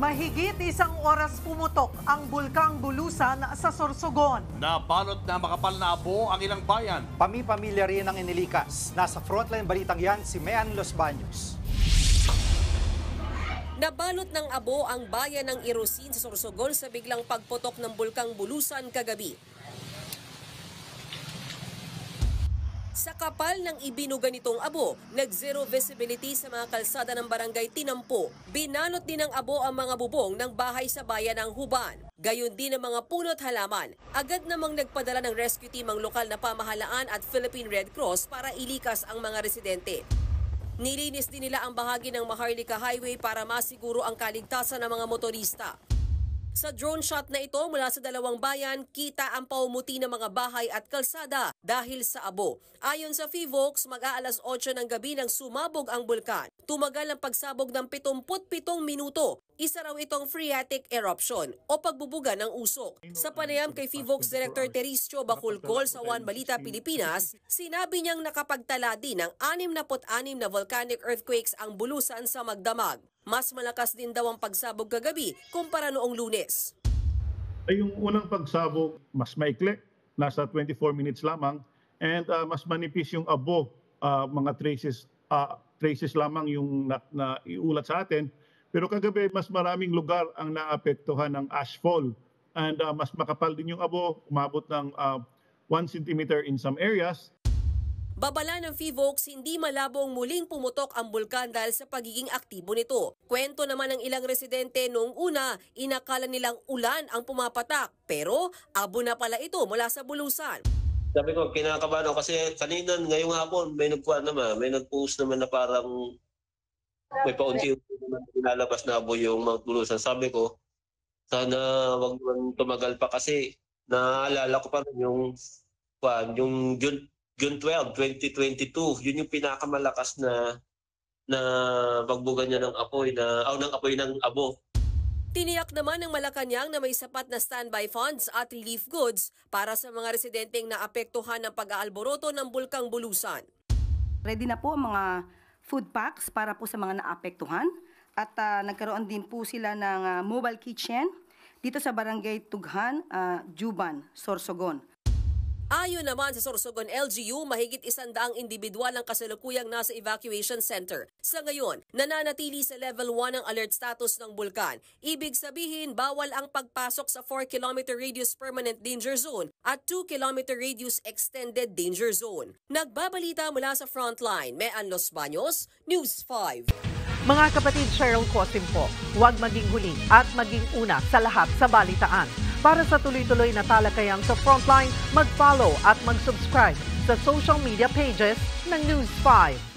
Mahigit isang oras pumutok ang Bulkang Bulusan sa Sorsogon. Nabalot na makapal na abo ang ilang bayan. Pami-pamilya rin ang inilikas. Nasa frontline balitang yan si Mean Los Baños. Nabalot ng abo ang bayan ng Irosin sa Sorsogon sa biglang pagputok ng Bulkang Bulusan kagabi. Sa kapal ng ibinuga nitong abo, nag-zero visibility sa mga kalsada ng barangay Tinampo. Binalot din ng abo ang mga bubong ng bahay sa bayan ng Huban. Gayon din ang mga puno't halaman. Agad namang nagpadala ng rescue team ang lokal na pamahalaan at Philippine Red Cross para ilikas ang mga residente. Nilinis din nila ang bahagi ng Maharlika Highway para masiguro ang kaligtasan ng mga motorista. Sa drone shot na ito mula sa dalawang bayan, kita ang paumuti ng mga bahay at kalsada dahil sa abo. Ayon sa FIVOX, mag-aalas 8 ng gabi nang sumabog ang bulkan. Tumagal ang pagsabog ng 77 minuto. Isa raw itong phreatic eruption o pagbubuga ng usok. Sa panayam kay FIVOX Director Teriscio Baculcol sa One Balita Pilipinas, sinabi niyang nakapagtala din ng 66 na volcanic earthquakes ang Bulusan sa magdamag. Mas malakas din daw ang pagsabog kagabi kumpara noong Lunes. Yung unang pagsabog, mas maikli, nasa 24 minutes lamang, and mas manipis yung abo, mga traces lamang yung naiulat sa atin. Pero kagabi, mas maraming lugar ang naapektuhan ng ashfall. And mas makapal din yung abo, umabot ng 1 centimeter in some areas. Babala ng FIVOX, hindi malabong muling pumutok ang bulkan dahil sa pagiging aktibo nito. Kwento naman ng ilang residente noong una, inakala nilang ulan ang pumapatak. Pero abo na pala ito mula sa Bulusan. Sabi ko, kinakabahan ako kasi kanina ngayong hapon may nag-post naman na parang may paunti nilalabas na abo yung Mount Bulusan. Sabi ko, sana wag naman tumagal pa kasi naalala ko pa rin yung June 12, 2022, yun yung pinakamalakas na pagbuga niya ng apoy ng abo. Tiniyak naman ng Malacanang na may sapat na standby funds at relief goods para sa mga residenteng naapektuhan ng pag-aalboroto ng Bulkang Bulusan. Ready na po ang mga food packs para po sa mga naapektuhan at nagkaroon din po sila ng mobile kitchen dito sa Barangay Tughan, Juban, Sorsogon. Ayon naman sa Sorsogon LGU, mahigit 100 individual ang kasalukuyang nasa evacuation center. Sa ngayon, nananatili sa level 1 ang alert status ng bulkan. Ibig sabihin, bawal ang pagpasok sa 4-kilometer radius permanent danger zone at 2-kilometer radius extended danger zone. Nagbabalita mula sa frontline, Mean Los Baños, News 5. Mga kapatid, Cheryl Cosim po, huwag maging huli at maging una sa lahat sa balitaan. Para sa tuloy-tuloy na talakayan sa Frontline, mag-follow at mag-subscribe sa social media pages ng News 5.